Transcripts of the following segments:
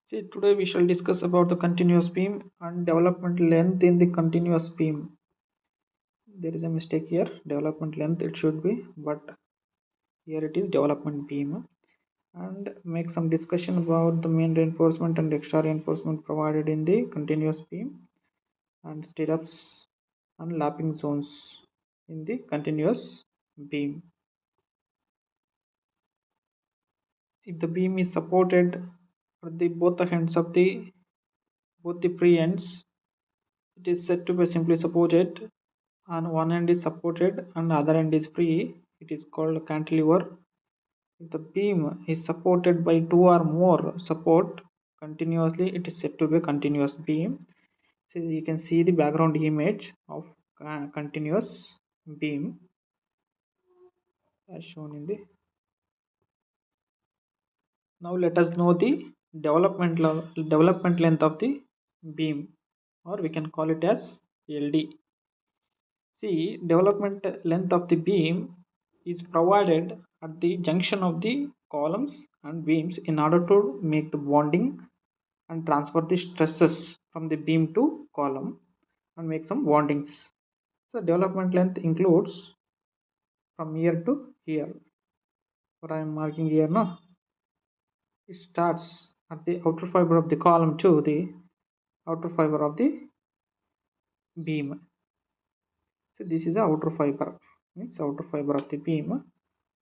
See, today we shall discuss about the continuous beam and development length in the continuous beam. There is a mistake here, development length it should be, but here it is development beam. And make some discussion about the main reinforcement and extra reinforcement provided in the continuous beam and stirrups and lapping zones in the continuous beam. If the beam is supported at the both the ends of both the free ends, it is said to be simply supported, and one end is supported and other end is free. It is called cantilever. If the beam is supported by two or more support continuously, it is said to be a continuous beam. So you can see the background image of continuous beam as shown in the. Now let us know the development length of the beam, or we can call it as LD. See, development length of the beam is provided at the junction of the columns and beams in order to make the bonding and transfer the stresses from the beam to column and make some bondings. So development length includes from here to here. What I am marking here now. It starts at the outer fiber of the column to the outer fiber of the beam. So this is the outer fiber, means outer fiber of the beam,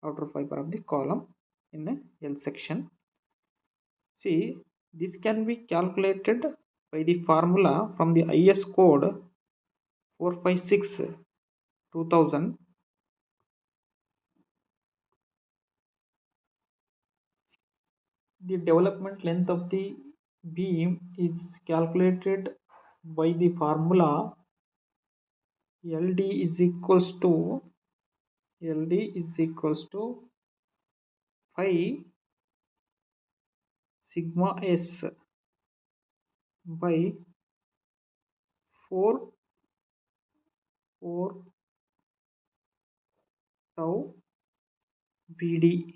outer fiber of the column in the L section. See, this can be calculated by the formula from the IS code 456 2000. The development length of the beam is calculated by the formula LD is equals to 5 sigma S by 4 tau BD.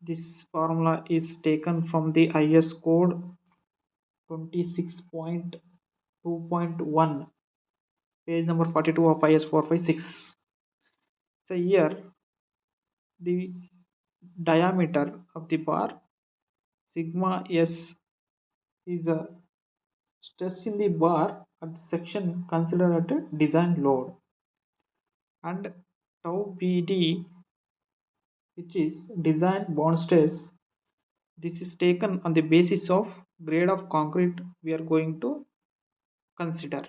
This formula is taken from the IS code 26.2.1, page number 42 of IS 456. So here the diameter of the bar sigma S is a stress in the bar at the section considered at a design load, and tau BD, which is design bond stress, this is taken on the basis of grade of concrete we are going to consider,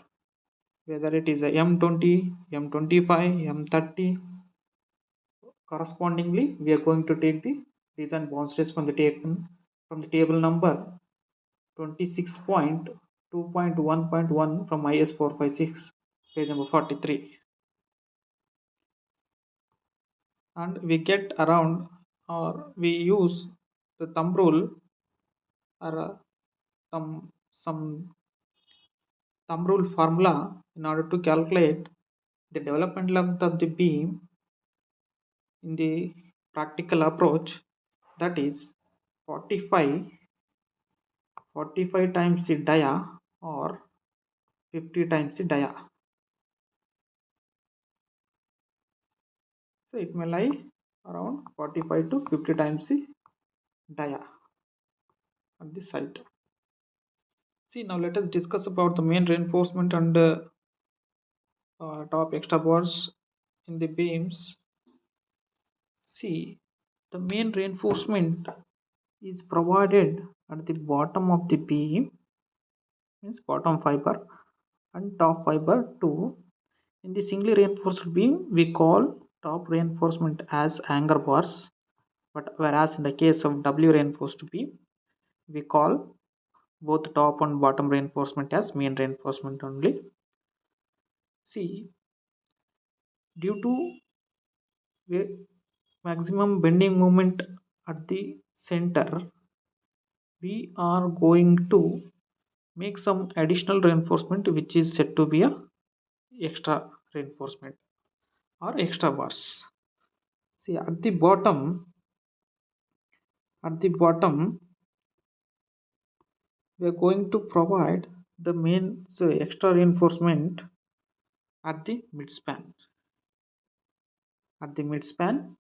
whether it is a M20, M25, M30. Correspondingly, we are going to take the design bond stress from the table number 26.2.1.1 from IS 456, page number 43, and we get around, or we use the thumb rule or some thumb rule formula in order to calculate the development length of the beam in the practical approach, that is 45 times the dia or 50 times the dia. So it may lie around 45 to 50 times the dia at the site. See, now let us discuss about the main reinforcement and top extra bars in the beams. See, the main reinforcement is provided at the bottom of the beam, means bottom fiber and top fiber too. In the singly reinforced beam, we call top reinforcement as anchor bars, but whereas in the case of W reinforced beam, we call both top and bottom reinforcement as main reinforcement only. See, due to maximum bending moment at the center, we are going to make some additional reinforcement, which is said to be a extra reinforcement or extra bars. See, at the bottom we are going to provide the main extra reinforcement at the midspan. At the midspan,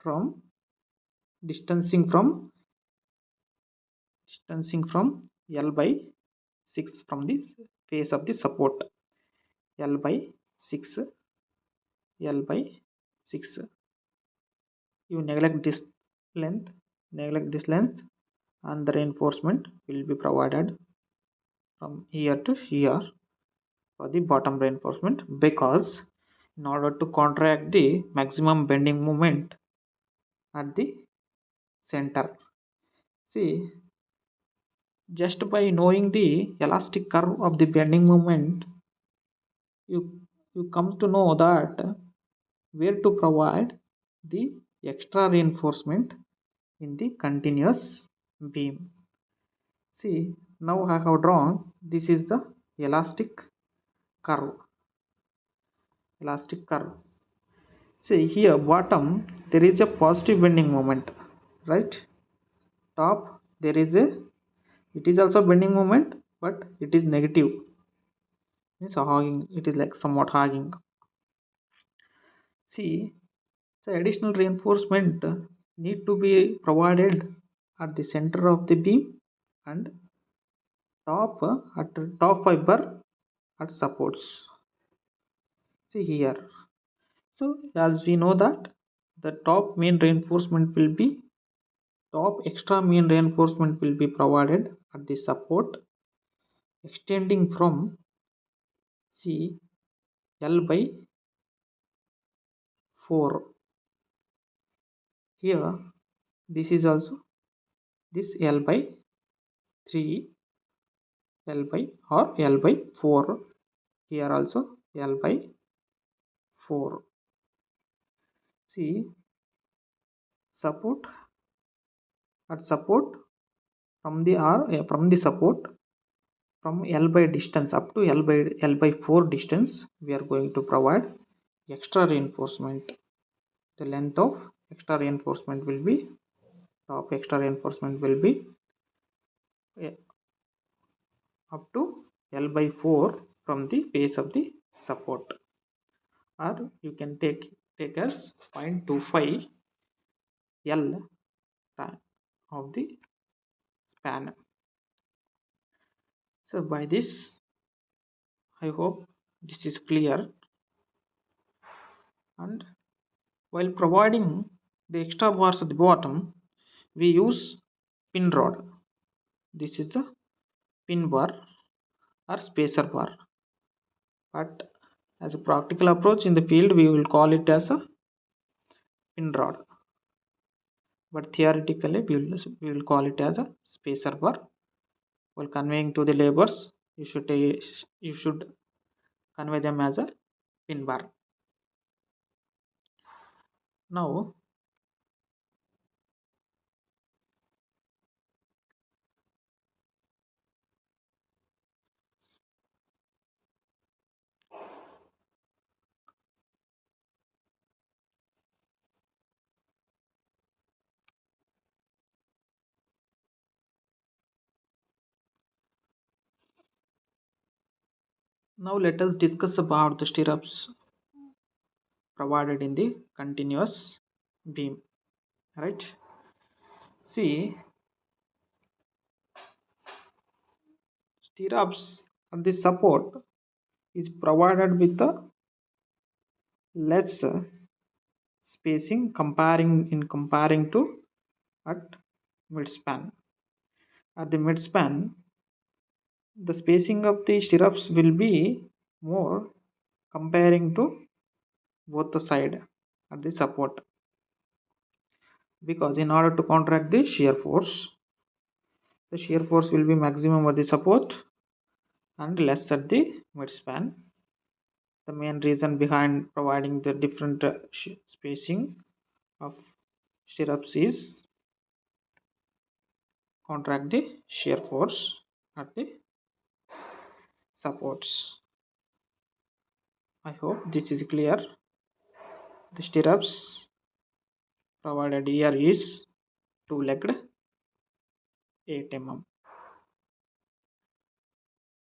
from distancing from L by 6 from the face of the support. L by 6, L by 6. You neglect this length, and the reinforcement will be provided from here to here for the bottom reinforcement, because in order to counteract the maximum bending moment at the center. See, just by knowing the elastic curve of the bending moment, you come to know that where to provide the extra reinforcement in the continuous beam. See, now I have drawn, this is the elastic curve. See, here bottom there is a positive bending moment, right? Top there is it is also bending moment, but it is negative, means hogging, it is like somewhat hogging. See, the additional reinforcement need to be provided at the center of the beam and at top fiber at supports. See here. So as we know that the top extra main reinforcement will be provided at the support, extending from C L by 4. Here this is also this L by 3, L by or L by 4. Here also L by 4. See, support from the support from L by distance up to L by 4 distance, we are going to provide extra reinforcement. The length of extra reinforcement will be, top extra reinforcement will be up to L by 4 from the base of the support, or you can take as 0.25 L of the span. So by this, I hope this is clear. And while providing the extra bars at the bottom, we use pin rod. This is the pin bar or spacer bar, but as a practical approach in the field we will call it as a pin rod, but theoretically we will call it as a spacer bar. While conveying to the laborers, you should convey them as a pin bar. Now let us discuss about the stirrups provided in the continuous beam, right? See, stirrups at the support is provided with a less spacing comparing to at midspan. At the midspan, the spacing of the stirrups will be more comparing to both the side at the support, because in order to counteract the shear force will be maximum at the support and less at the midspan. The main reason behind providing the different spacing of stirrups is counteract the shear force at the supports. I hope this is clear. The stirrups provided here is two-legged. 8 mm.